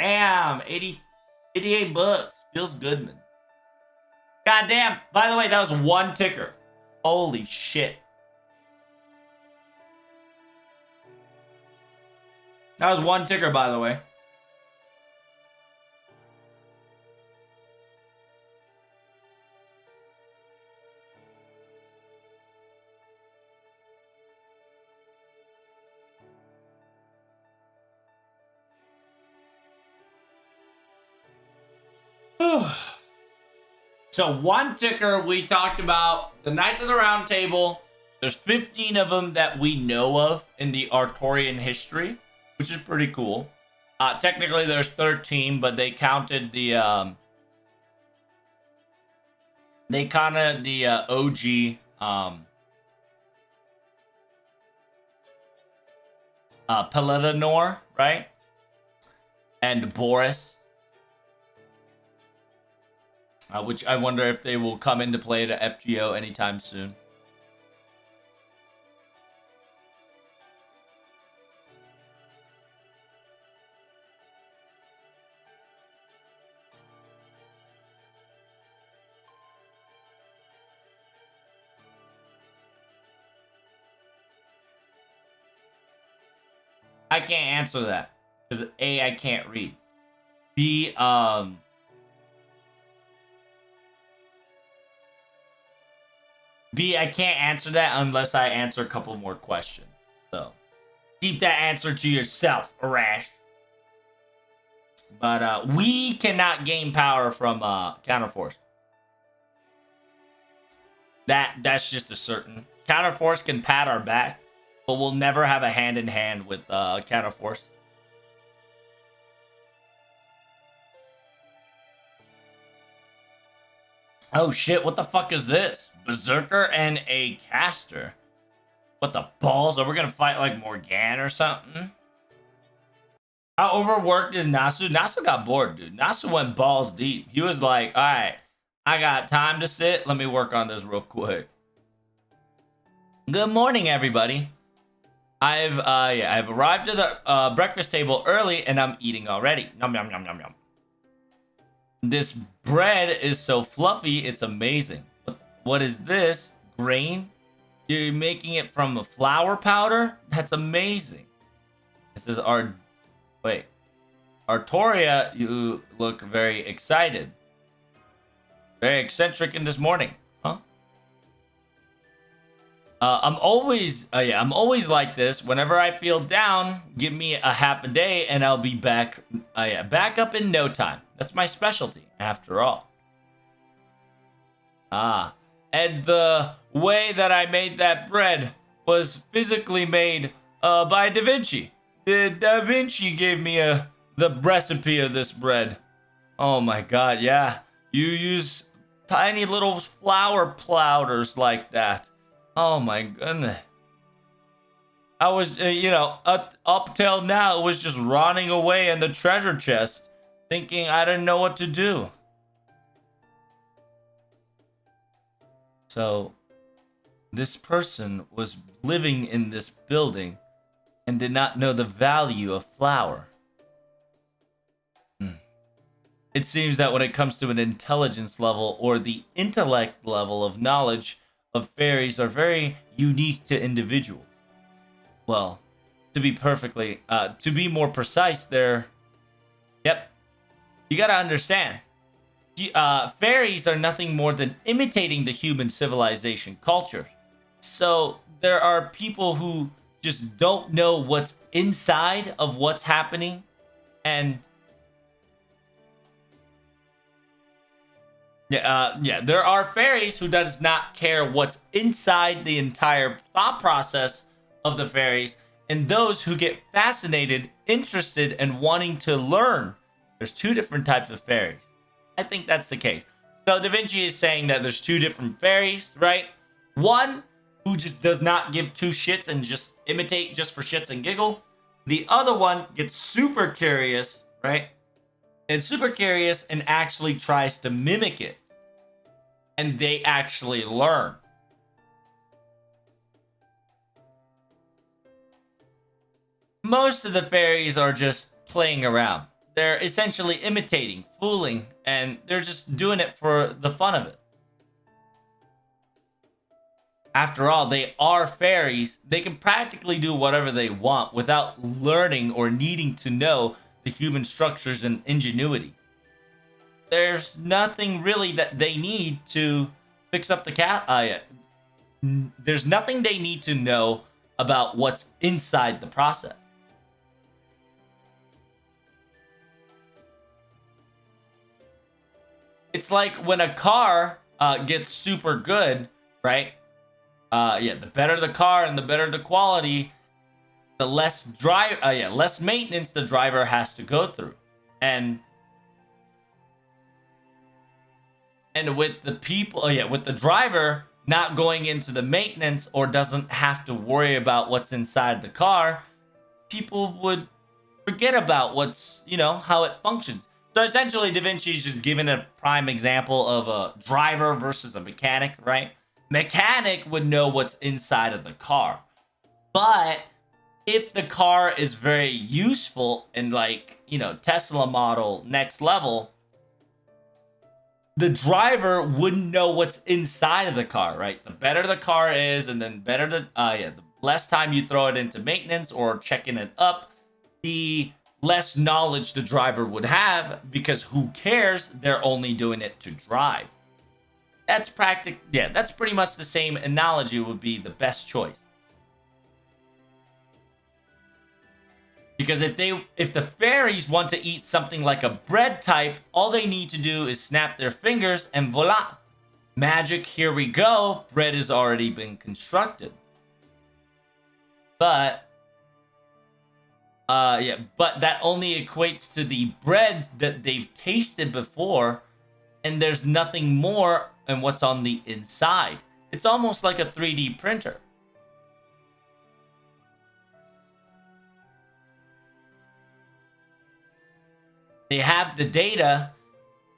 Damn, 88 bucks. Feels good, man. God damn. By the way, that was one ticker. Holy shit. That was one ticker, by the way. So one ticker, we talked about the Knights of the Round Table. There's 15 of them that we know of in the Arthurian history, which is pretty cool. Technically, there's 13, but they counted the OG Pelennor, right? And Boris. Which I wonder if they will come into play to FGO anytime soon. I can't answer that because A, I can't read. B, I can't answer that unless I answer a couple more questions. So, keep that answer to yourself, Arash. But we cannot gain power from Counterforce. That's just a certain. Counterforce can pat our back, but we'll never have a hand-in-hand with Counterforce. Oh shit, what the fuck is this? Berserker and a caster. What the balls? Are we gonna fight like Morgan or something? How overworked is Nasu? Nasu got bored, dude. Nasu went balls deep. He was like, alright, I got time to sit. Let me work on this real quick. Good morning, everybody. I've arrived at the breakfast table early and I'm eating already. Nom nom nom nom nom. This bread is so fluffy, it's amazing. What is this? Grain? You're making it from a flour powder? That's amazing. This is Artoria, you look very excited. Very eccentric in this morning, huh? I'm always like this. Whenever I feel down, give me a half a day and I'll be back up in no time. That's my specialty, after all. And the way that I made that bread was physically made by Da Vinci. Da Vinci gave me the recipe of this bread. Oh my god, yeah. You use tiny little flour powders like that. Oh my goodness. I was, up till now, it was just rotting away in the treasure chest, thinking I didn't know what to do. So, this person was living in this building and did not know the value of flour. It seems that when it comes to an intelligence level or the intellect level of knowledge of fairies are very unique to individuals. Well, to be more precise, you gotta understand. Fairies are nothing more than imitating the human civilization culture. So there are people who just don't know what's inside of what's happening, and there are fairies who does not care what's inside the entire thought process of the fairies, and those who get fascinated, interested, and wanting to learn. There's two different types of fairies. I think that's the case. So Da Vinci is saying that there's two different fairies, right? One who just does not give two shits and just imitate just for shits and giggle. The other one gets super curious, right? And super curious and actually tries to mimic it. And they actually learn. Most of the fairies are just playing around. They're essentially imitating, fooling, and they're just doing it for the fun of it. After all, they are fairies. They can practically do whatever they want without learning or needing to know the human structures and ingenuity. There's nothing really that they need to fix up the cat. There's nothing they need to know about what's inside the process. It's like when a car gets super good, right? The better the car and the better the quality, the less less maintenance the driver has to go through. And with the people, with the driver not going into the maintenance or doesn't have to worry about what's inside the car, people would forget about what's, how it functions. So essentially, Da Vinci's just giving a prime example of a driver versus a mechanic, right? Mechanic would know what's inside of the car. But if the car is very useful and Tesla model next level, the driver wouldn't know what's inside of the car, right? The better the car is, and then the less time you throw it into maintenance or checking it up, the less knowledge the driver would have, because who cares? They're only doing it to drive. That's that's pretty much the same analogy would be the best choice. Because if the fairies want to eat something like a bread type, all they need to do is snap their fingers and voila. Magic, here we go. Bread has already been constructed. But that only equates to the bread that they've tasted before, and there's nothing more in what's on the inside. It's almost like a 3D printer. They have the data,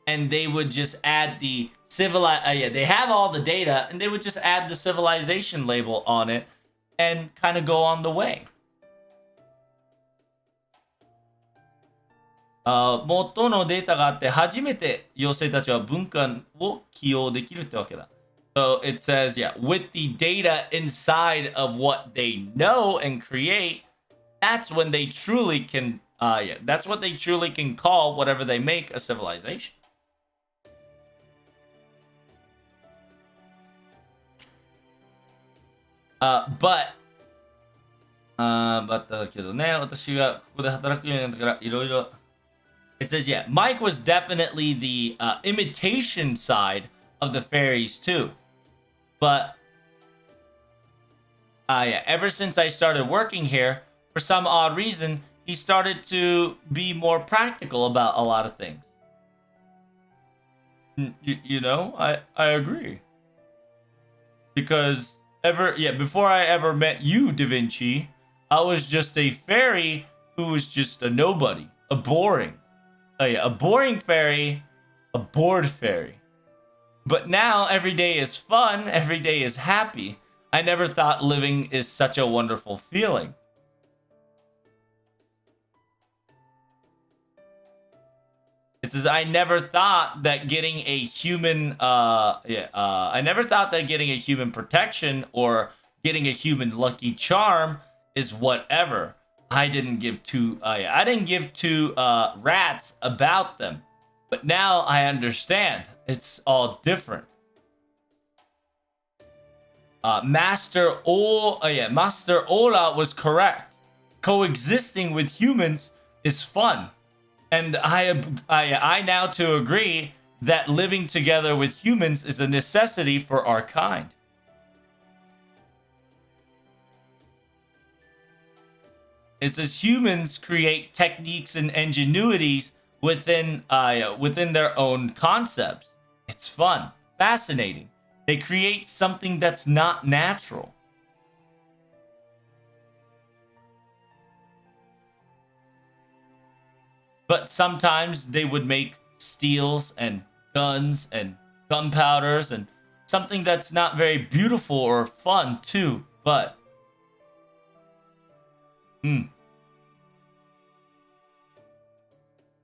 and they would just add the they have all the data, and they would just add the civilization label on it and kind of go on the way. 元のデータがあって初めて妖精たちは文化を起用できるってわけだ。So it says, with the data inside of what they know and create, that's when they truly can, that's what they truly can call whatever they make a civilization. But だけどね、私がここで働くようになったからいろいろ。It says, Mike was definitely the imitation side of the fairies too. But, ever since I started working here, for some odd reason, he started to be more practical about a lot of things. I agree. Because before I ever met you, Da Vinci, I was just a fairy who was just a nobody, a boring fairy, a bored fairy. But now every day is fun, every day is happy. I never thought living is such a wonderful feeling. It says, I never thought that getting a human, I never thought that getting a human protection or getting a human lucky charm is whatever. I didn't give two rats about them. But now I understand. It's all different. Master Ola was correct. Coexisting with humans is fun. And I now to agree that living together with humans is a necessity for our kind. It says humans create techniques and ingenuities within their own concepts. It's fun, fascinating. They create something that's not natural. But sometimes they would make steels and guns and gunpowders and something that's not very beautiful or fun too, but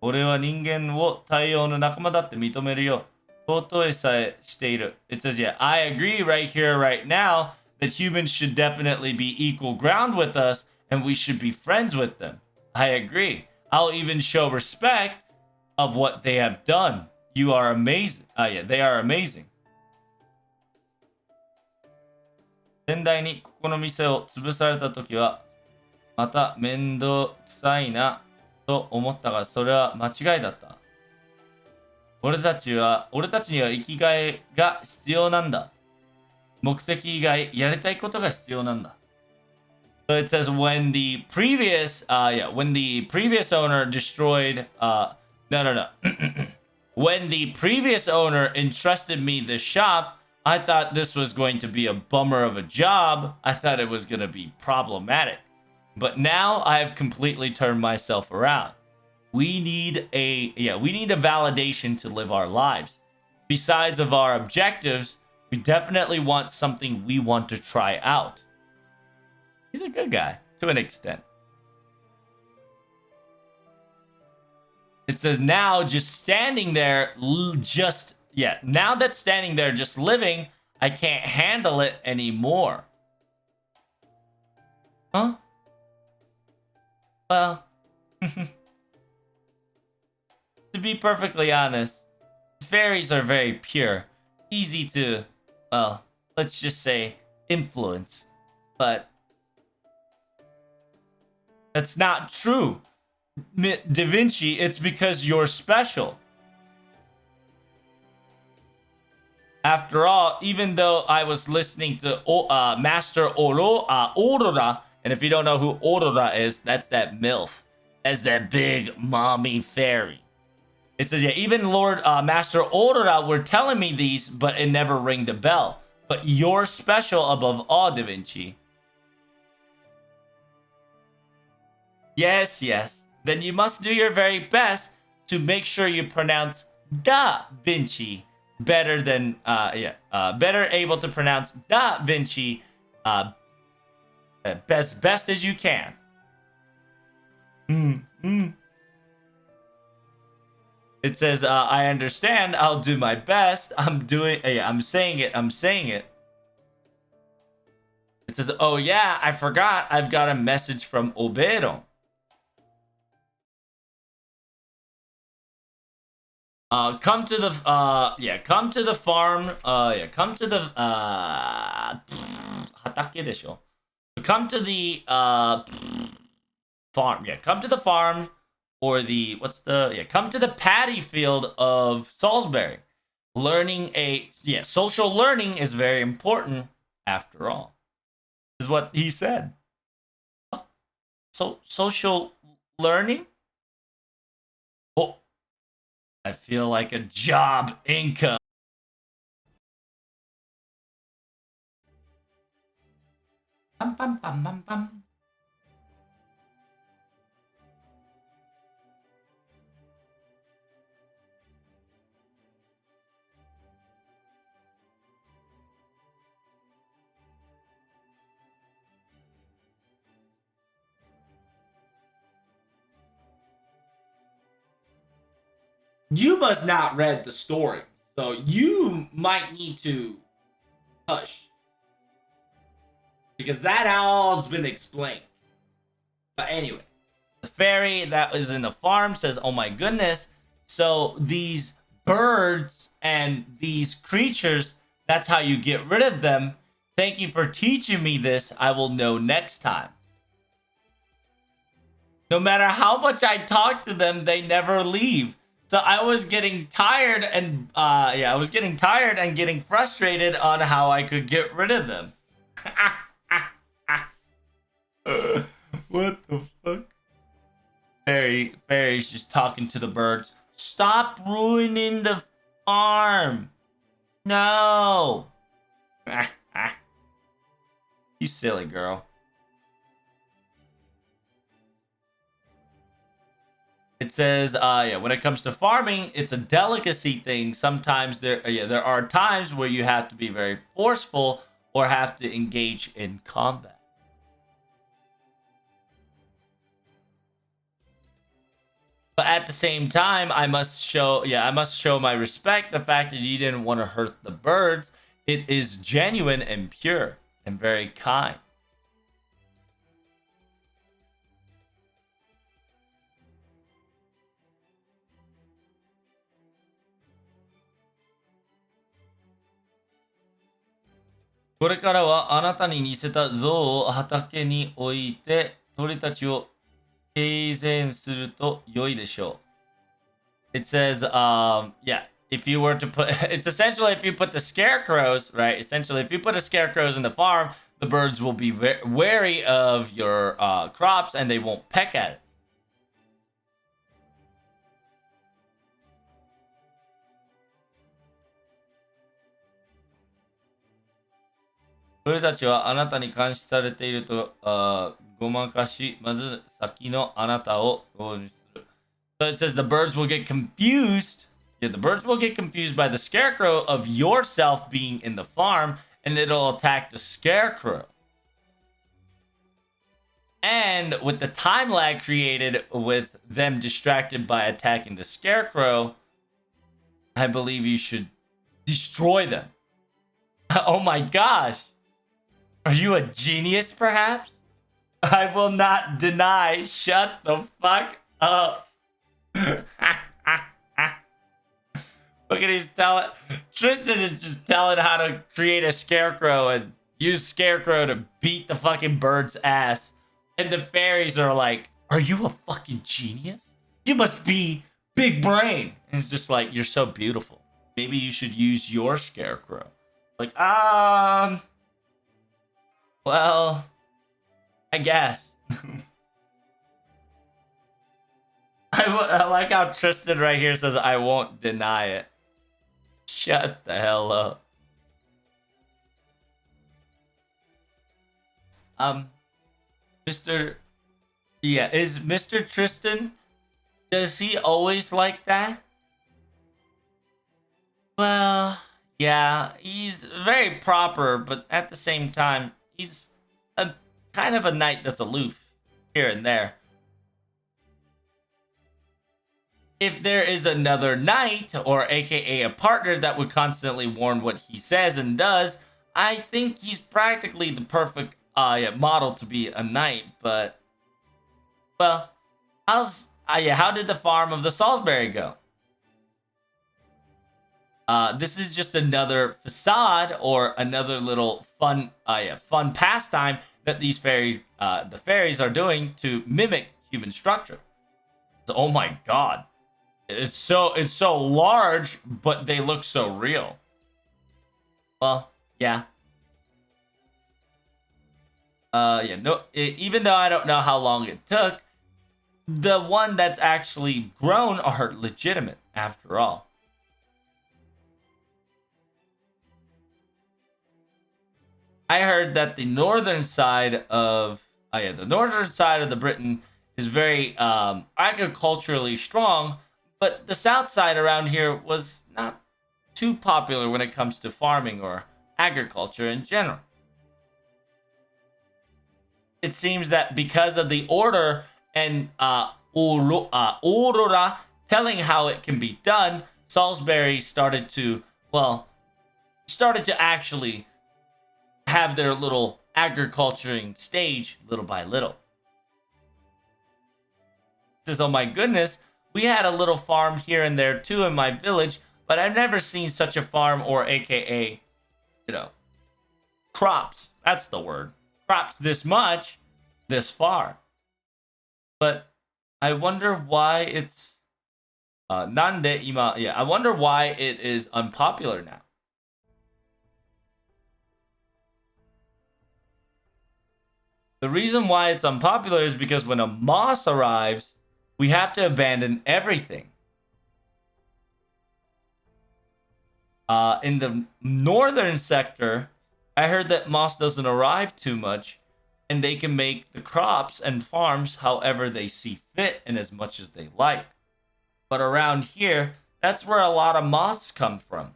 俺は人間を太陽の仲間だって認めるよ。尊いさえしている。It says, yeah, I agree right here, right now, that humans should definitely be equal ground with us, and we should be friends with them. I agree. I'll even show respect of what they have done. You are amazing. Yeah, they are amazing. 先代にここの店を潰された時は、また面倒くさいなと思ったが、それは間違いだった。俺たちには生きがいが必要なんだ。目的以外やりたいことが必要なんだ。So it says when the previous owner destroyed no. When the previous owner entrusted me the shop, I thought this was going to be a bummer of a job. I thought it was going to be problematic. But now I have completely turned myself around. We need a validation to live our lives. Besides of our objectives, we definitely want something we want to try out. He's a good guy to an extent. It says now just standing there, now that standing there just living, I can't handle it anymore. Huh? Well, to be perfectly honest, fairies are very pure, easy to, well, let's just say influence. But that's not true. Da Vinci, it's because you're special. After all, even though I was listening to Master Aurora, and if you don't know who Aurora is, that's that MILF. That's that big mommy fairy. It says, yeah, even Lord Master Aurora were telling me these, but it never rang the bell. But you're special above all, Da Vinci. Yes. Then you must do your very best to make sure you pronounce Da Vinci better than better able to pronounce Da Vinci best as you can. It says, I understand. I'll do my best. I'm saying it. It says, oh yeah, I forgot. I've got a message from Obero. Come to the farm. Come to the Come to the farm. Yeah, come to the farm or come to the paddy field of Salisbury. Social learning is very important after all. Is what he said. So social learning? Oh, I feel like a job income. Bum, bum, bum, bum, bum. You must not read the story, so you might need to hush. Because that all's been explained. But anyway, the fairy that was in the farm says, oh my goodness, so these birds and these creatures, that's how you get rid of them. Thank you for teaching me this. I will know next time. No matter how much I talk to them, they never leave. So I was getting tired and getting frustrated on how I could get rid of them. What the fuck? Fairy's just talking to the birds. Stop ruining the farm. No. You silly girl. It says, when it comes to farming, it's a delicacy thing. Sometimes there are times where you have to be very forceful or have to engage in combat. But at the same time, I must show my respect. The fact that you didn't want to hurt the birds, it is genuine and pure and very kind. "これからはあなたに似せた像を畑に置いて、鳥たちを敬善すると良いでしょう." It says, yeah, if you were to put, it's essentially if you put the scarecrows, right? Essentially, if you put the scarecrows in the farm, the birds will be wary of your crops and they won't peck at it. "鳥たちはあなたに監視されているとごまかし、まず先のあなたをごにする." So it says the birds will get confused. Yeah, the birds will get confused by the scarecrow of yourself being in the farm, and it'll attack the scarecrow. And with the time lag created with them distracted by attacking the scarecrow, I believe you should destroy them. Oh my gosh. Are you a genius, perhaps? I will not deny. Shut the fuck up. Look at he's telling. Tristan is just telling how to create a scarecrow and use scarecrow to beat the fucking bird's ass. And the fairies are like, "Are you a fucking genius? You must be big brain." And it's just like, "You're so beautiful. Maybe you should use your scarecrow." Like, well, I guess. I like how Tristan right here says, "I won't deny it." Shut the hell up. Mr. Yeah, is Mr. Tristan, does he always like that? Well, yeah, he's very proper, but at the same time, he's a kind of a knight that's aloof here and there. If there is another knight, or aka a partner that would constantly warn what he says and does, I think he's practically the perfect model to be a knight. But, well, how did the farm of the Salisbury go? This is just another facade or another little fun pastime that these the fairies are doing to mimic human structure. So, oh my god. It's so large, but they look so real. Well, yeah. Yeah, no, even though I don't know how long it took, the one that's actually grown are legitimate after all. I heard that the northern side of the Britain is very agriculturally strong, but the south side around here was not too popular when it comes to farming or agriculture in general. It seems that because of the order and Aurora telling how it can be done, Salisbury started to actually have their little agriculturing stage little by little. Says, "Oh my goodness, we had a little farm here and there too in my village, but I've never seen such a farm, or aka, crops. That's the word. Crops this much, this far." But I wonder why it's I wonder why it is unpopular now. The reason why it's unpopular is because when a moss arrives, we have to abandon everything. In the northern sector, I heard that moss doesn't arrive too much, and they can make the crops and farms however they see fit and as much as they like. But around here, that's where a lot of moths come from.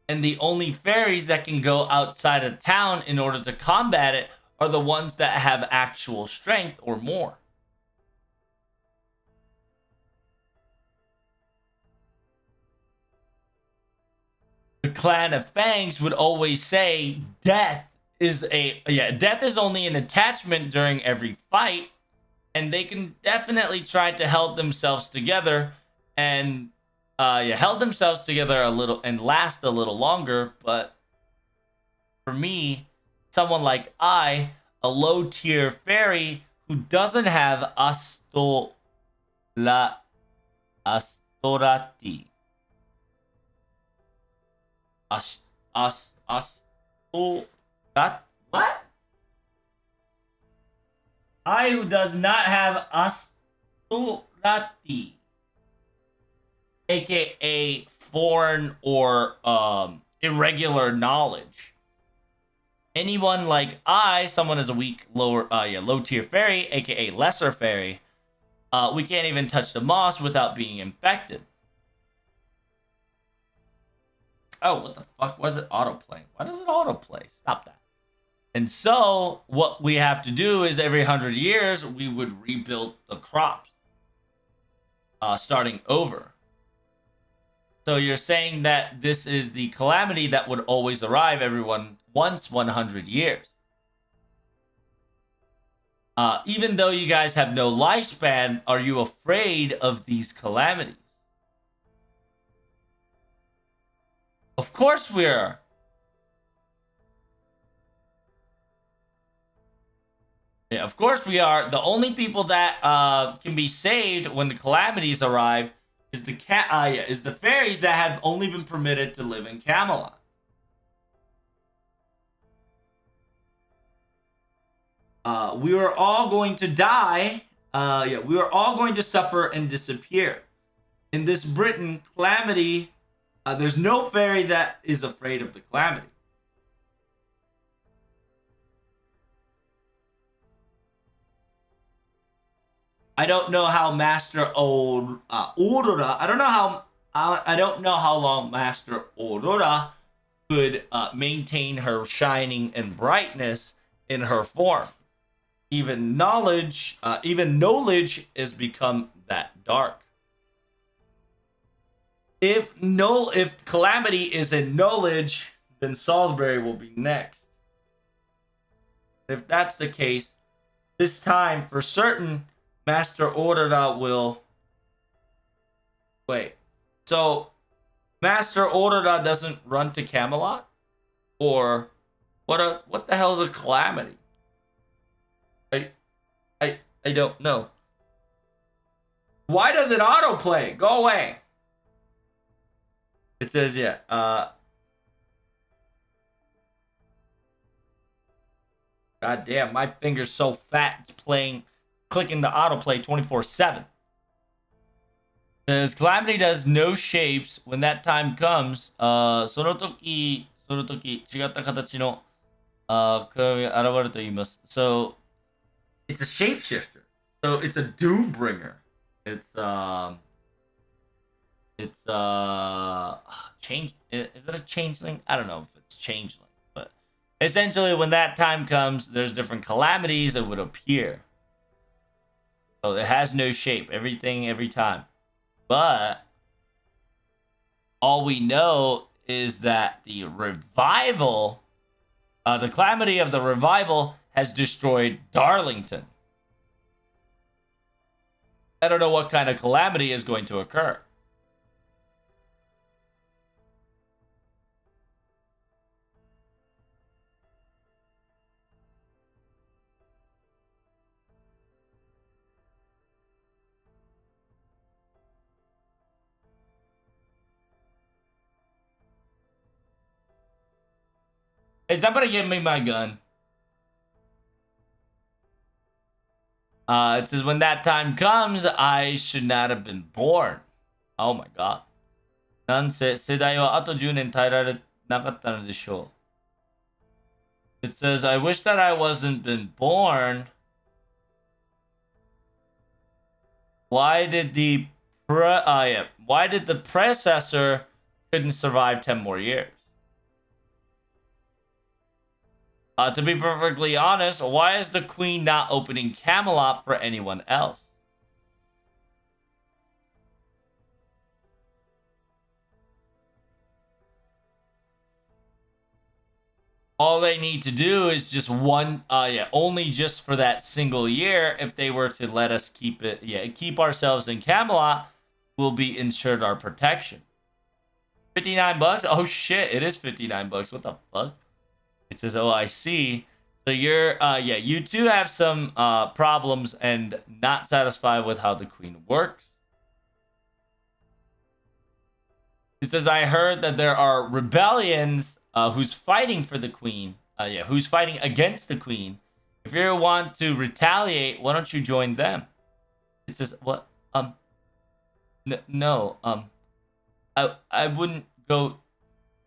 And the only fairies that can go outside of town in order to combat it are the ones that have actual strength or more. The clan of Fangs would always say death is only an attachment during every fight, and they can definitely try to held themselves together and held themselves together a little and last a little longer. But for me, someone like a low tier fairy who doesn't have astorati. What? I who does not have astorati, aka foreign or irregular knowledge. Anyone like someone is a weak low tier fairy, aka lesser fairy, we can't even touch the moss without being infected. Oh, what the fuck was it autoplaying? Why does it autoplay? Stop that. And so, what we have to do is every 100 years, we would rebuild the crops. Starting over. So you're saying that this is the calamity that would always arrive once 100 years. Even though you guys have no lifespan, are you afraid of these calamities? Of course we are. Yeah, of course we are. The only people that can be saved when the calamities arrive is the fairies that have only been permitted to live in Camelot. We were all going to die. We were all going to suffer and disappear. In this Britain calamity, there's no fairy that is afraid of the calamity. I don't know how Master Aurora. I don't know how long Master Aurora could maintain her shining and brightness in her form. Even knowledge has become that dark. If calamity is in knowledge, then Salisbury will be next. If that's the case, this time for certain, Master Aurora will... Wait. So, Master Aurora doesn't run to Camelot? Or what the hell is a calamity? I don't know. Why does it autoplay? Go away. It says, yeah. God damn, my finger's so fat it's clicking the autoplay 24/7. Says calamity does no shapes when that time comes. その時違った形の鏡が現れると言います。So it's a shapeshifter. So it's a doom bringer. It's change. Is it a changeling? I don't know if it's changeling, but essentially when that time comes, there's different calamities that would appear. So it has no shape, everything, every time. But all we know is that the revival, the calamity of the revival has destroyed Darlington. I don't know what kind of calamity is going to occur. Is somebody give me my gun? It says when that time comes, I should not have been born. Oh my god. なんせ世代はあと10年耐えられなかったのでしょう. It says, I wish that I wasn't been born. Why did the predecessor couldn't survive 10 more years? To be perfectly honest, why is the queen not opening Camelot for anyone else? All they need to do is just one, only just for that single year. If they were to let us keep it, keep ourselves in Camelot, we'll be insured our protection. 59 bucks? Oh shit, it is 59 bucks. What the fuck? It says, oh, I see. So you're, you too have some problems and not satisfied with how the queen works. It says, I heard that there are rebellions who's fighting for the queen. Who's fighting against the queen. If you want to retaliate, why don't you join them? It says, what? No. I wouldn't go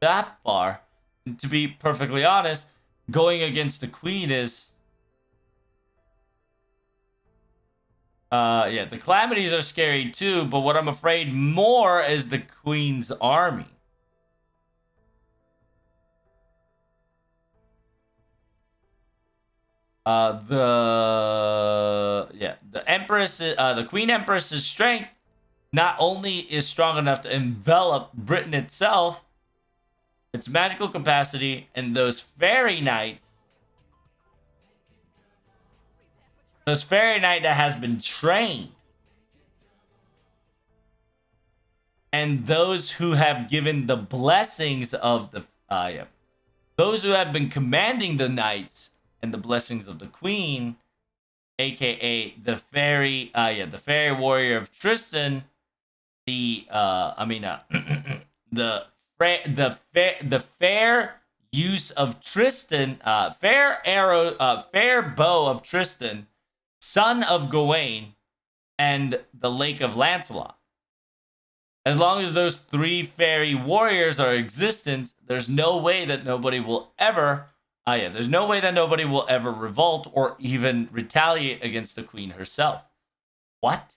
that far. And to be perfectly honest, going against the queen is... the calamities are scary too, but what I'm afraid more is the queen's army. The Empress, the Queen Empress's strength not only is strong enough to envelop Britain itself, its magical capacity, and those fairy knights, that has been trained, and those who have given the blessings of the those who have been commanding the knights and the blessings of the queen, aka the fairy, the fairy warrior of Tristan, the the fair use of Tristan, fair bow of Tristan, son of Gawain, and the Lake of Lancelot. As long as those three fairy warriors are existent, there's no way that nobody will ever there's no way that nobody will ever revolt or even retaliate against the queen herself. What?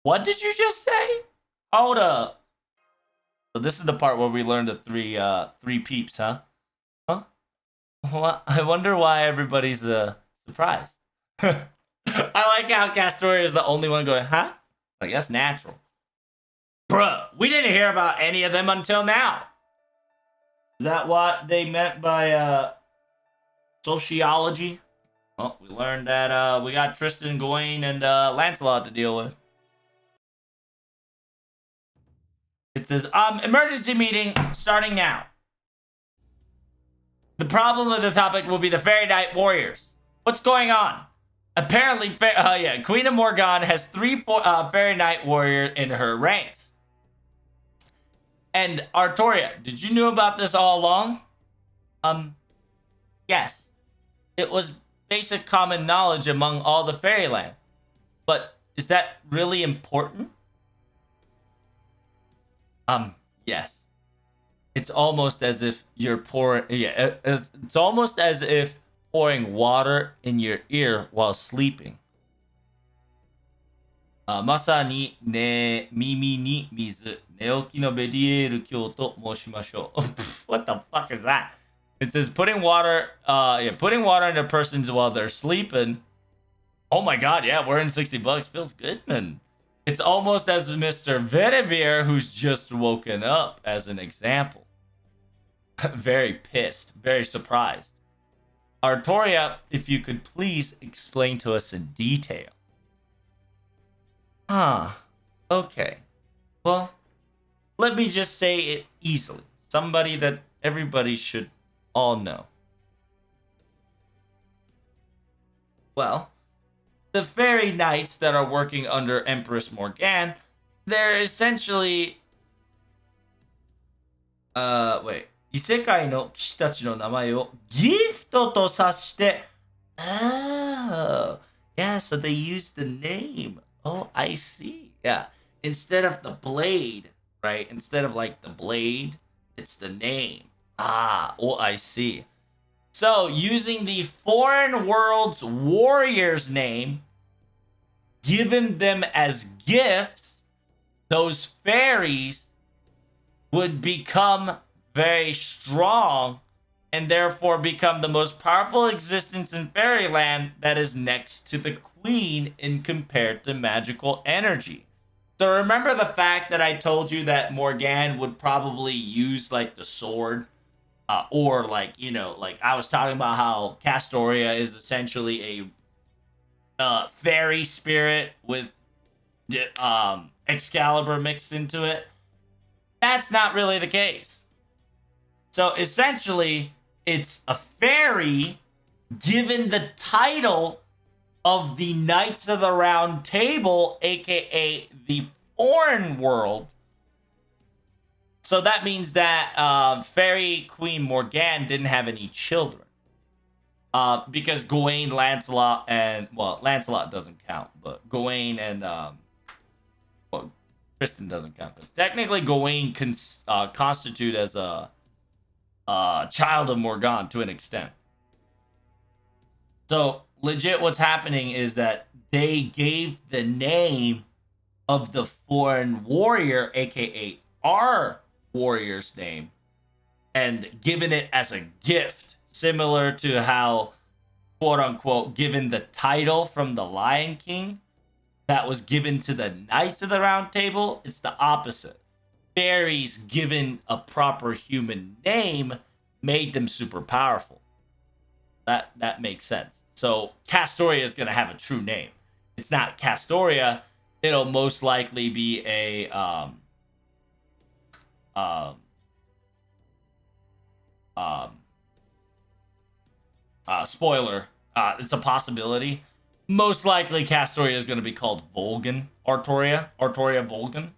What did you just say? Hold up. So this is the part where we learn the three peeps, huh? Huh? Well, I wonder why everybody's surprised. I like how Castoria is the only one going, huh? Like, that's natural. Bruh, we didn't hear about any of them until now. Is that what they meant by sociology? Well, we learned that we got Tristan, Gawain, and Lancelot to deal with. It says, emergency meeting starting now. The problem with the topic will be the Fairy Knight Warriors. What's going on? Apparently, Queen of Morgan has three Fairy Knight Warriors in her ranks. And Artoria, did you know about this all along? Yes. It was basic common knowledge among all the fairyland. But is that really important? Yes. It's almost as if you're pouring... it's almost as if pouring water in your ear while sleeping. まさにね、耳に水、寝起きのベリエール教と申しましょう。What the fuck is that? It says putting water into persons while they're sleeping. Oh my god, yeah, we're in 60 bucks. Feels good, man. It's almost as Mr. Vedemir, who's just woken up, as an example. Very pissed, very surprised. Artoria, if you could please explain to us in detail. Okay. Well, let me just say it easily. Somebody that everybody should all know. Well, the fairy knights that are working under Empress Morgan, they're essentially... Isekai no kishi tachi no namae o gifto to sashite... Oh, yeah, so they use the name. Oh, I see. Yeah. Instead of the blade, right? Instead of like the blade, it's the name. Oh, I see. So, using the foreign world's warrior's name, given them as gifts, those fairies would become very strong, and therefore become the most powerful existence in fairyland that is next to the queen in compared to magical energy. So remember the fact that I told you that Morgane would probably use like the sword, or like, you know, like I was talking about how Castoria is essentially a fairy spirit with Excalibur mixed into it. That's not really the case. So essentially, it's a fairy given the title of the Knights of the Round Table, aka the foreign world. So that means that Fairy Queen Morgane didn't have any children. Because Gawain, Lancelot, and, well, Lancelot doesn't count, but Gawain and, well, Tristan doesn't count. Because technically Gawain can constitute as a child of Morgane to an extent. So legit what's happening is that they gave the name of the foreign warrior, aka our warrior's name, and given it as a gift, similar to how, quote unquote, given the title from the Lion King that was given to the Knights of the Round Table. It's the opposite. Fairies given a proper human name made them super powerful. That makes sense. So Castoria is gonna have a true name. It's not Castoria. It'll most likely be a spoiler. It's a possibility. Most likely Castoria is gonna be called Volgan. Artoria Volgan.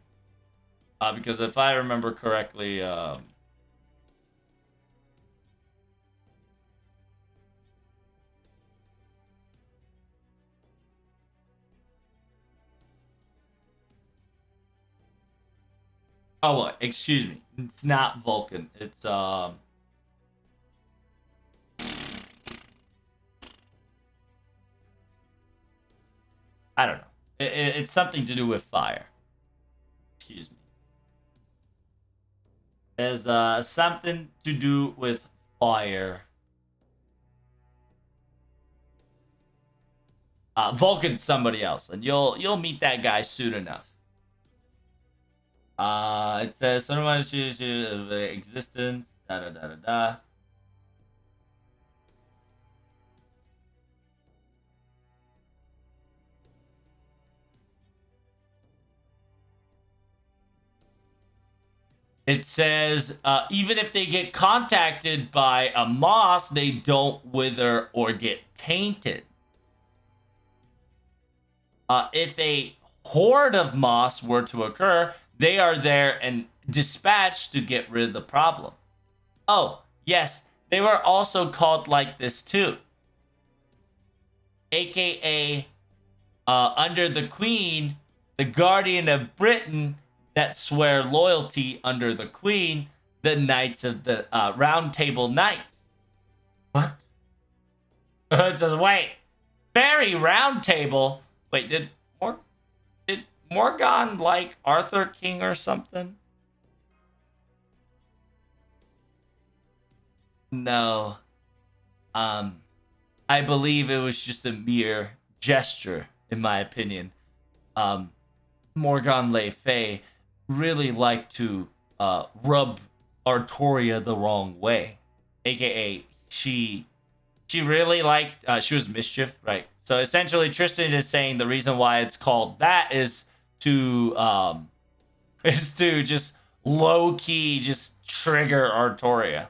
Because if I remember correctly, oh, what? Excuse me. It's not Vulcan. It's I don't know. It's something to do with fire. Excuse me. There's something to do with fire. Vulcan's somebody else, and you'll meet that guy soon enough. It says somebody's existence. Da da da da da. It says, even if they get contacted by a moss, they don't wither or get tainted. If a horde of moss were to occur, they are there and dispatched to get rid of the problem. Oh, yes, they were also called like this too. AKA, under the Queen, the Guardian of Britain, that swear loyalty under the Queen, the Knights of the Round Table Knights. What? It says, wait, Fairy Round Table? Wait, did Morgane like Arthur King or something? No. I believe it was just a mere gesture, in my opinion. Morgane Le Fay really liked to rub Artoria the wrong way, aka she really liked she was mischief, right? So essentially Tristan is saying the reason why it's called that is to just low key just trigger Artoria.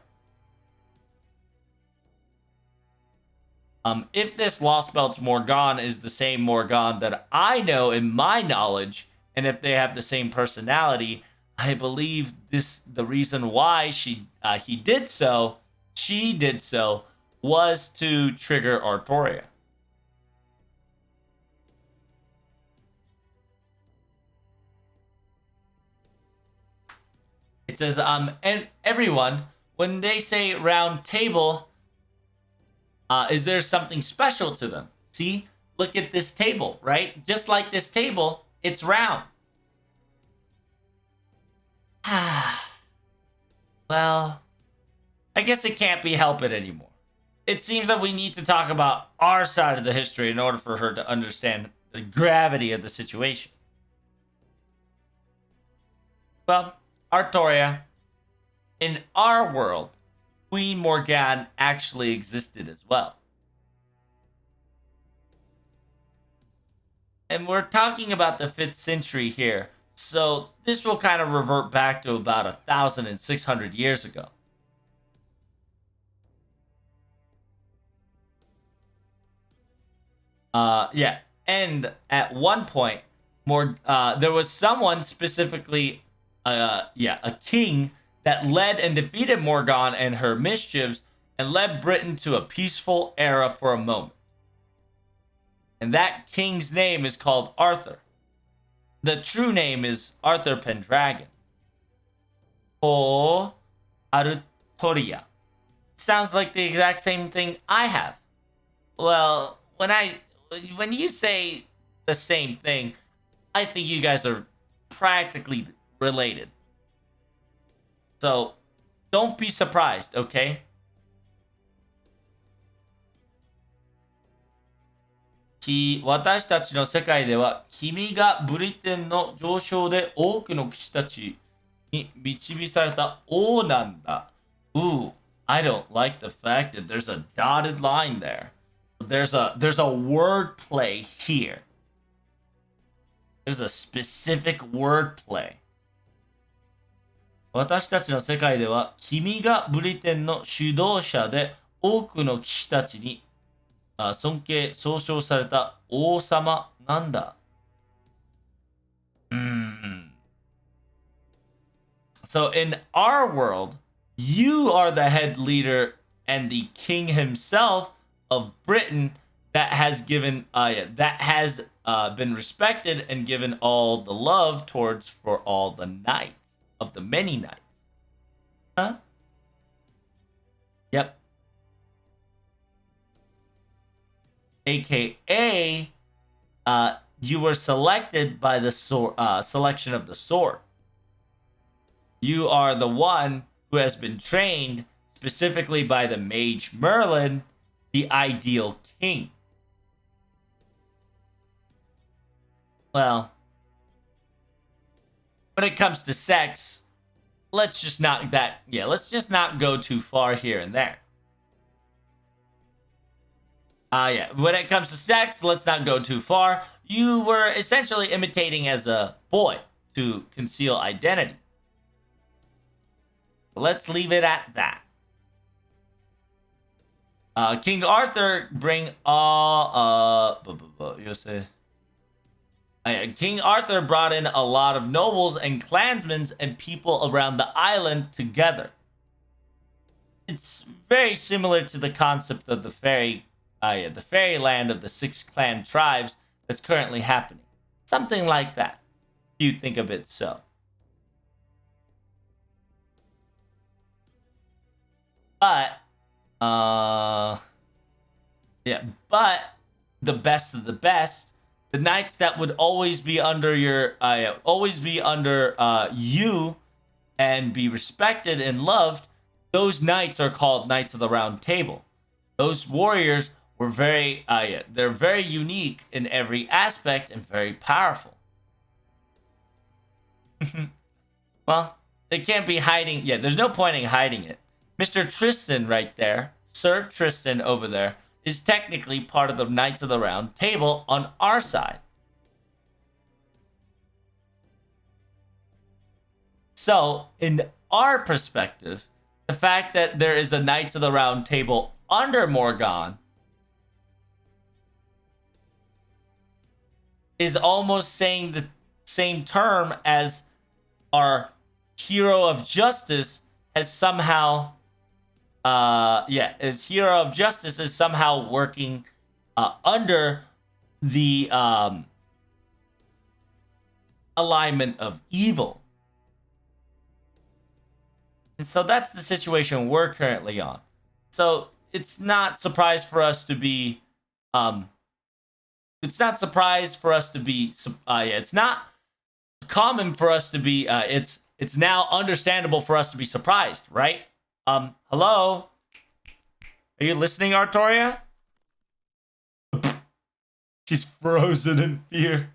If this Lostbelt Morgane is the same Morgane that I know in my knowledge, and if they have the same personality, I believe the reason why she did so was to trigger Artoria. It says, and everyone, when they say round table, is there something special to them? See, look at this table, right? Just like this table, it's round. Well, I guess it can't be helped anymore. It seems that we need to talk about our side of the history in order for her to understand the gravity of the situation. Well, Artoria, in our world, Queen Morgane actually existed as well. And we're talking about the 5th century here, so this will kind of revert back to about 1,600 years ago. Yeah, and at one point, there was someone specifically, a king that led and defeated Morgane and her mischiefs and led Britain to a peaceful era for a moment. And that king's name is called Arthur. The true name is Arthur Pendragon. Or Artoria. Sounds like the exact same thing I have. Well, when you say the same thing, I think you guys are practically related. So, don't be surprised, okay? 私たちの世界では、君がブリテンの上昇で多くの騎士たちに導された王なんだ。Ooh, I don't like the fact that there's a dotted line there. There's a word play here. There's a specific word play. 私たちの世界では、君がブリテンの主導者で多くの騎士たちに尊敬総称された王様なんだ。So in our world, you are the head leader and the king himself of Britain that has been respected and given all the love towards for all the knights of the many knights. Huh? Yep. AKA, you were selected by the selection of the sword. You are the one who has been trained specifically by the mage Merlin, the ideal king. Well, when it comes to sex, let's just not go too far here and there. When it comes to sex, let's not go too far. You were essentially imitating as a boy to conceal identity. Let's leave it at that. King Arthur King Arthur brought in a lot of nobles and clansmen and people around the island together. It's very similar to the concept of the fairyland of the 6 clan tribes that's currently happening. Something like that, if you think of it so. But, but the best of the best, the knights that would always be under you and be respected and loved, those knights are called Knights of the Round Table. Those warriors were they're very unique in every aspect and very powerful. Well, they can't be hiding. Yeah, there's no point in hiding it. Mr. Tristan right there, Sir Tristan over there, is technically part of the Knights of the Round Table on our side. So, in our perspective, the fact that there is a Knights of the Round Table under Morgane is almost saying the same term as our hero of justice has somehow hero of justice is somehow working under the alignment of evil. And so that's the situation we're currently on. So it's not surprise for us to be it's not common for us to be it's now understandable for us to be surprised, right? Hello? Are you listening, Artoria? She's frozen in fear.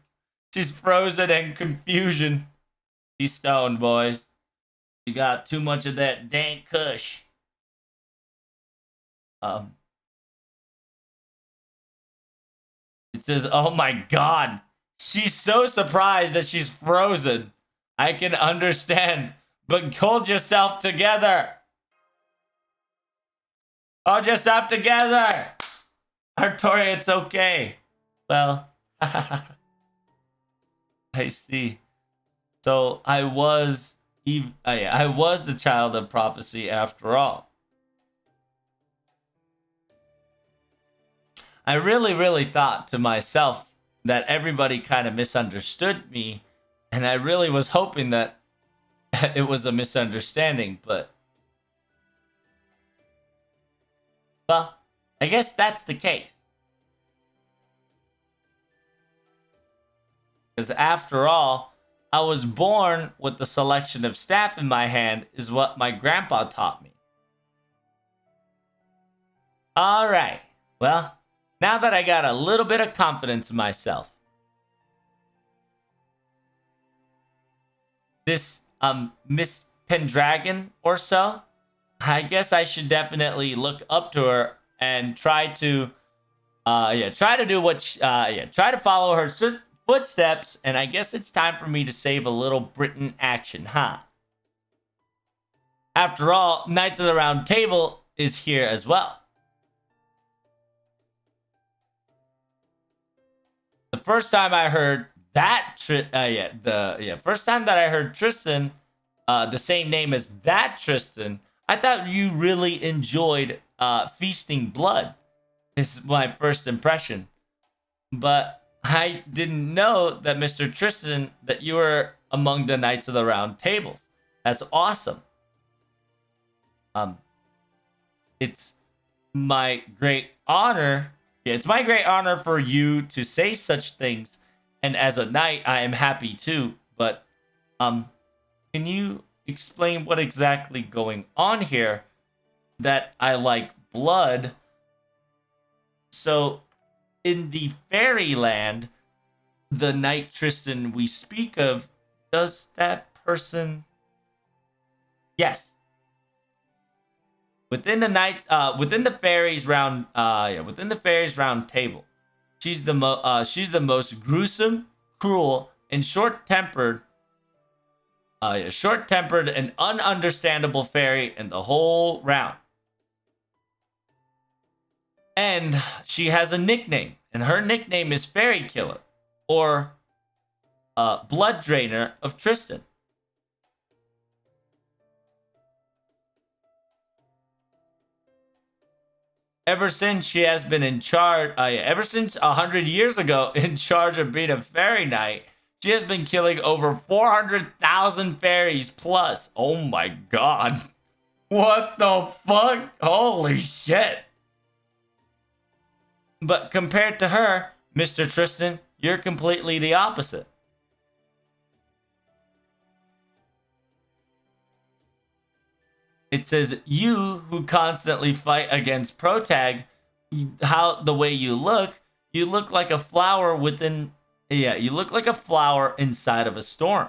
She's frozen in confusion. She's stoned, boys. You got too much of that dank kush. It says, oh my god. She's so surprised that she's frozen. I can understand, but hold yourself together. Hold yourself together. Artoria, it's okay. Well, I see. So I was the child of prophecy after all. I really thought to myself that everybody kind of misunderstood me, and I really was hoping that it was a misunderstanding, but well, I guess that's the case. Because after all, I was born with the selection of staff in my hand is what my grandpa taught me. Alright, well, now that I got a little bit of confidence in myself, this Miss Pendragon or so, I guess I should definitely look up to her and try to follow her footsteps, and I guess it's time for me to save a little Britain action, huh? After all, Knights of the Round Table is here as well. The first time I heard that first time that I heard Tristan, the same name as that Tristan, I thought you really enjoyed feasting blood. This is my first impression. But I didn't know that, Mr. Tristan, that you were among the Knights of the Round Tables. That's awesome. It's my great honor. Yeah, it's my great honor for you to say such things. And as a knight, I am happy too. But, can you explain what exactly going on here? That I like blood. So, in the fairyland, the Knight Tristan we speak of, does that person? Yes. Within the fairies round table, she's the most gruesome, cruel, and short-tempered and ununderstandable fairy in the whole round. And she has a nickname, and her nickname is Fairy Killer, or Blood Drainer of Tristan. Ever since she has been in charge, ever since 100 years ago, in charge of being a fairy knight, she has been killing over 400,000 fairies plus. Oh my god. What the fuck? Holy shit. But compared to her, Mr. Tristan, you're completely the opposite. It says, you who constantly fight against Protag, the way you look like a flower within... Yeah, you look like a flower inside of a storm.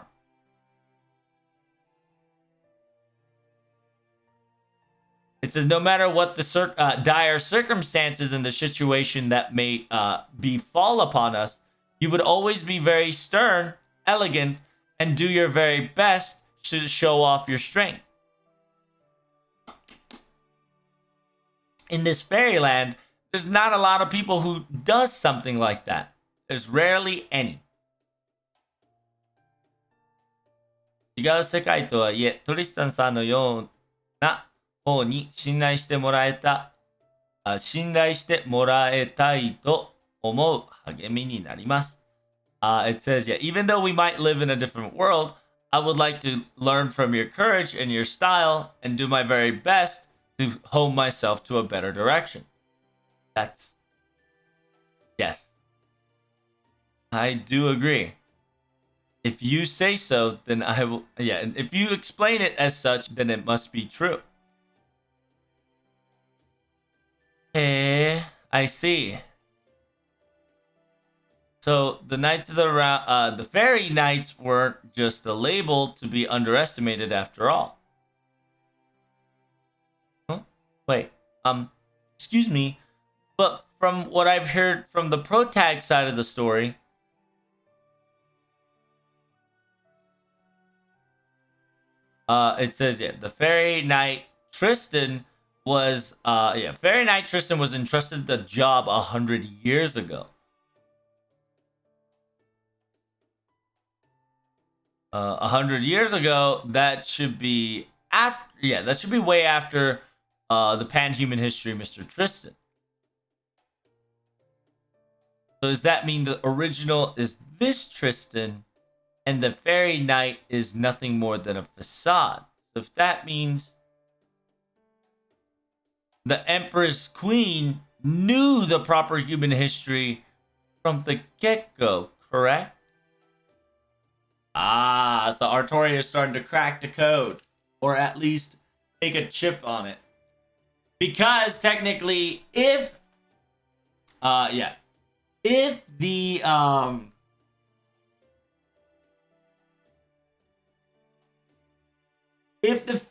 It says, no matter what the dire circumstances and the situation that may befall upon us, you would always be very stern, elegant, and do your very best to show off your strength. In this fairyland, there's not a lot of people who does something like that. There's rarely any. 違う世界とはいえ、トリスタンさんのような方に信頼してもらえたいと思う励みになります。It says, yeah, even though we might live in a different world, I would like to learn from your courage and your style and do my very best to hone myself to a better direction. That's... Yes. I do agree. If you say so, then I will. Yeah, and if you explain it as such, then it must be true. I see. So the Knights of the Round, the Fairy Knights weren't just a label to be underestimated after all. Huh? Wait, excuse me, but from what I've heard from the protag side of the story, it says the Fairy Knight Tristan was Fairy Knight Tristan was entrusted the job 100 years ago. 100 years ago, that should be after. Yeah, that should be way after the pan-human history, Mr. Tristan. So does that mean the original is this Tristan, and the Fairy Knight is nothing more than a facade? So if that means the Empress Queen knew the proper human history from the get-go, correct? Ah, so Artoria is starting to crack the code, or at least take a chip on it. Because technically, if if the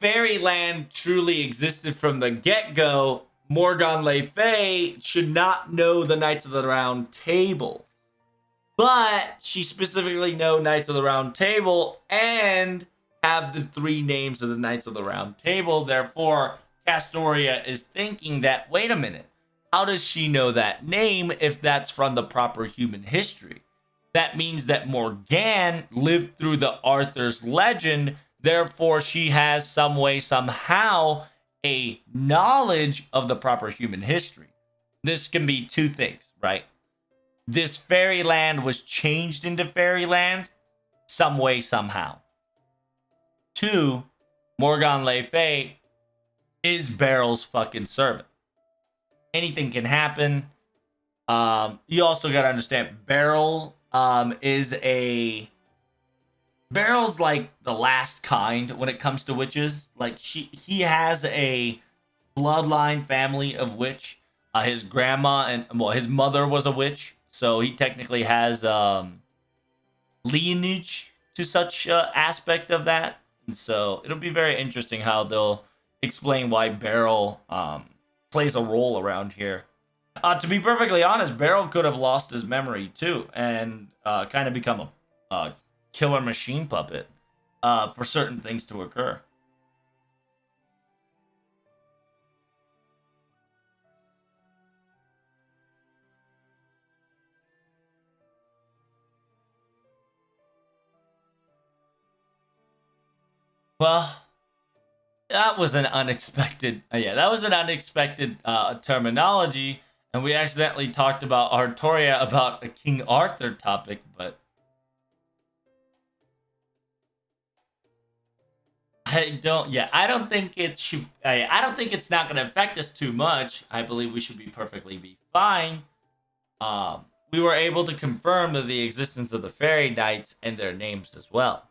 fairyland truly existed from the get-go, Morgan Le Fay should not know the Knights of the Round Table. But she specifically know Knights of the Round Table and have the 3 names of the Knights of the Round Table. Therefore, Castoria is thinking that, wait a minute, how does she know that name if that's from the proper human history? That means that Morgane lived through the Arthur's legend. Therefore, she has some way, somehow, a knowledge of the proper human history. This can be 2 things, right? This fairyland was changed into fairyland some way, somehow. 2, Morgan Le Fay is Beryl's fucking servant. Anything can happen. You also gotta understand, Beryl Beryl's like the last kind when it comes to witches. Like he has a bloodline family of witch. His grandma and his mother was a witch. So he technically has lineage to such aspect of that. And so it'll be very interesting how they'll explain why Beryl plays a role around here. To be perfectly honest, Beryl could have lost his memory too and kind of become a killer machine puppet for certain things to occur. Well, that was an unexpected. That was an unexpected terminology, and we accidentally talked about Artoria about a King Arthur topic, but I don't. Yeah, I don't think it should. I don't think it's not going to affect us too much. I believe we should be perfectly fine. We were able to confirm the existence of the fairy knights and their names as well.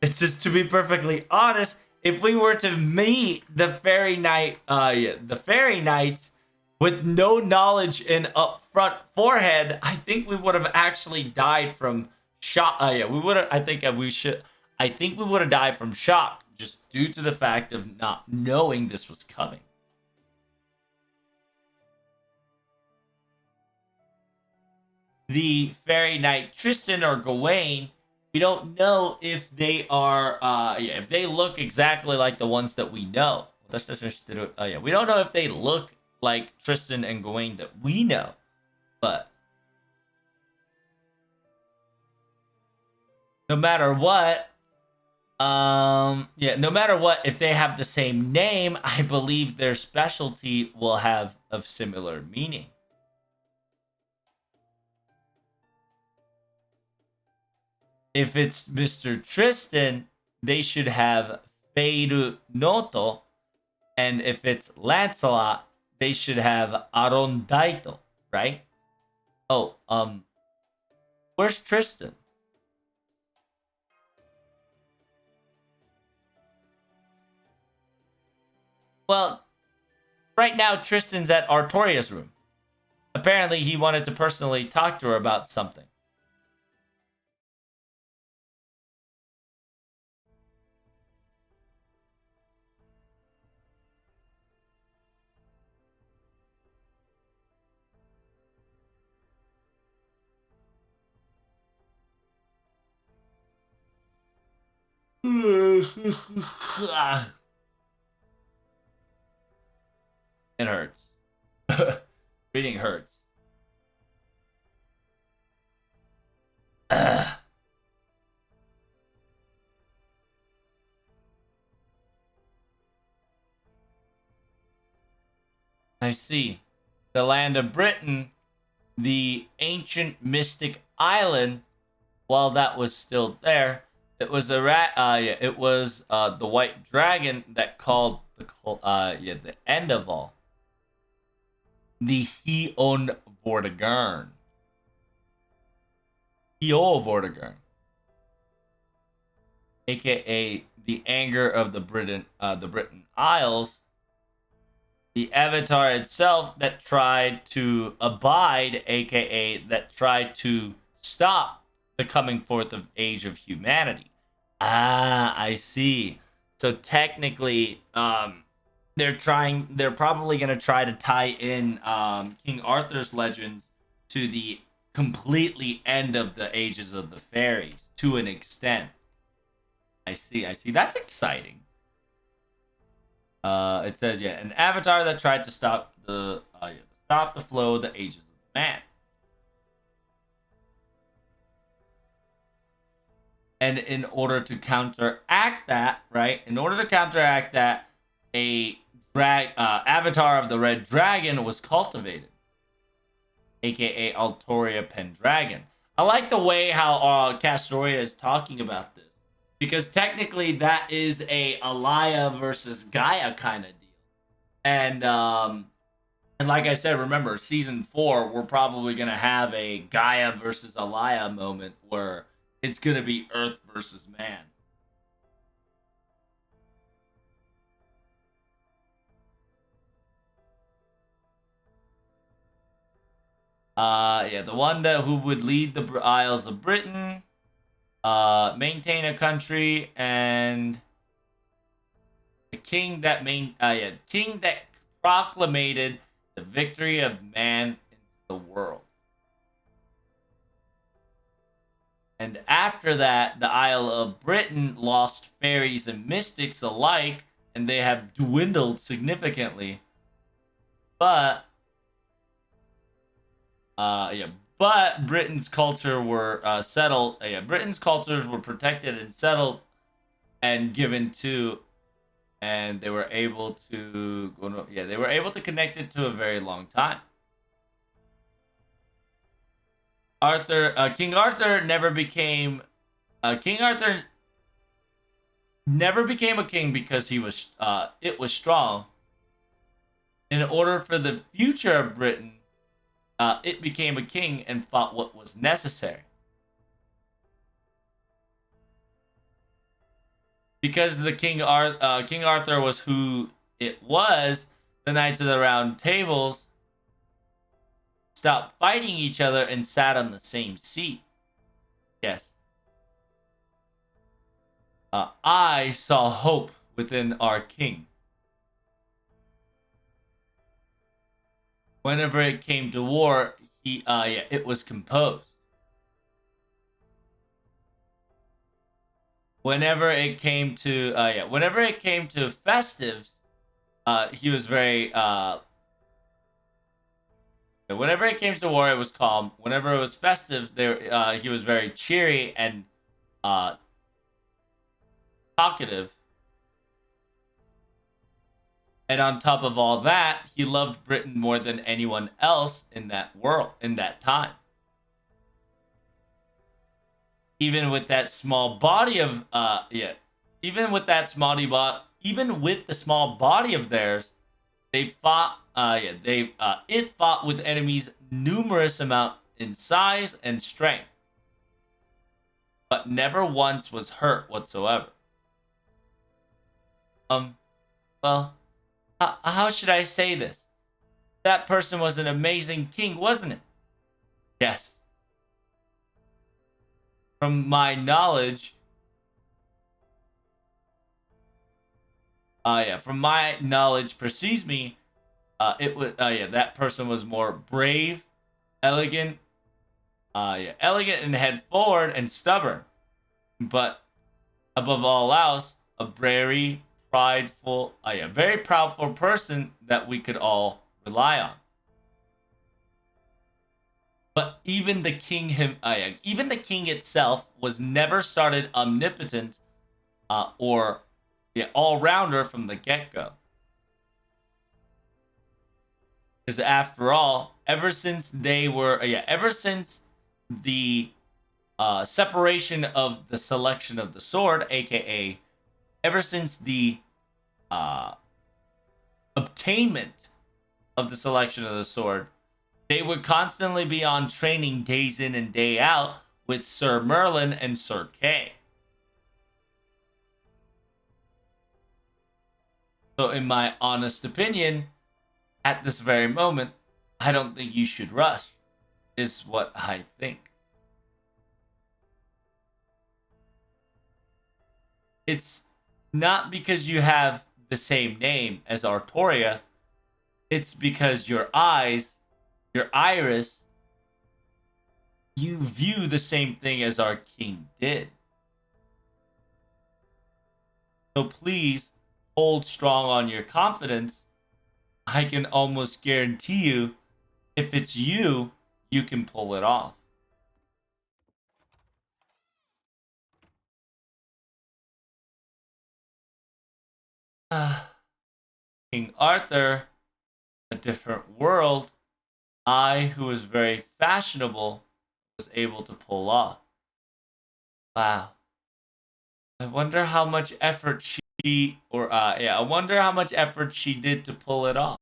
It's just, to be perfectly honest, if we were to meet the fairy knight, the fairy knights with no knowledge in upfront forehead, I think we would have actually died from shock. We would have. I think we should. I think we would have died from shock just due to the fact of not knowing this was coming. The fairy knight Tristan or Gawain, we don't know if they are if they look exactly like the ones that we know. We don't know if they look like Tristan and Gawain that we know. But no matter what, no matter what, if they have the same name, I believe their specialty will have of similar meaning. If it's Mr. Tristan, they should have Feiru Noto. And if it's Lancelot, they should have Arondaito, right? Oh, Where's Tristan? Well, right now Tristan's at Artoria's room. Apparently, he wanted to personally talk to her about something. It hurts. Reading hurts. I see. The land of Britain, the ancient mystic island, while that was still there, it was a rat. It was the white dragon that called the end of all. The Heon Vortigern. Heo Vortigern, aka the anger of the Britain Isles. The avatar itself that tried to abide, aka that tried to stop the coming forth of age of humanity. Ah, I see. So technically, they're probably gonna try to tie in King Arthur's legends to the completely end of the ages of the fairies to an extent. I see. That's exciting. It says, yeah, an avatar that tried to stop the flow of the ages of man. And in order to counteract that, right? In order to counteract that, a avatar of the red dragon was cultivated, aka Altoria Pendragon. I like the way how Castoria is talking about this. Because technically that is a Alaya versus Gaia kind of deal. And like I said, remember, season 4, we're probably gonna have a Gaia versus Alaya moment where it's gonna be Earth versus man. Yeah, the one who would lead the Isles of Britain, maintain a country, and the king that king that proclamated the victory of man in the world. And after that, the Isle of Britain lost fairies and mystics alike, and they have dwindled significantly. But but Britain's culture were settled. Britain's cultures were protected and settled, and given to, and they were able to they were able to connect it to a very long time. King Arthur never became King Arthur never became a king because it was strong. In order for the future of Britain, it became a king and fought what was necessary. Because King Arthur was who it was, the Knights of the Round Tables stopped fighting each other and sat on the same seat. Yes. I saw hope within our king. Whenever it came to war, it was composed. Whenever it came to festives, he was very whenever it came to war, it was calm. Whenever it was festive, he was very cheery and talkative. And on top of all that, he loved Britain more than anyone else in that world, in that time. Even with that small body of even with the small body of theirs, they fought it fought with enemies numerous amount in size and strength. but never once was hurt whatsoever. Well, how should I say this? That person was an amazing king, wasn't it? Yes. From my knowledge, from my knowledge precedes me, it was, that person was more brave, elegant, elegant and head forward and stubborn, but above all else, a very proudful person that we could all rely on. But even the king even the king itself was never started omnipotent or all rounder from the get go. Because after all, ever since the separation of the selection of the sword, aka ever since the obtainment of the selection of the sword, they would constantly be on training days in and day out with Sir Merlin and Sir Kay. So in my honest opinion, at this very moment, I don't think you should rush, is what I think. It's not because you have the same name as Artoria, it's because your eyes, your iris, you view the same thing as our king did. So please hold strong on your confidence. I can almost guarantee you, if it's you, you can pull it off. King Arthur, a different world, I, who was very fashionable, was able to pull off. Wow. I wonder how much effort I wonder how much effort she did to pull it off.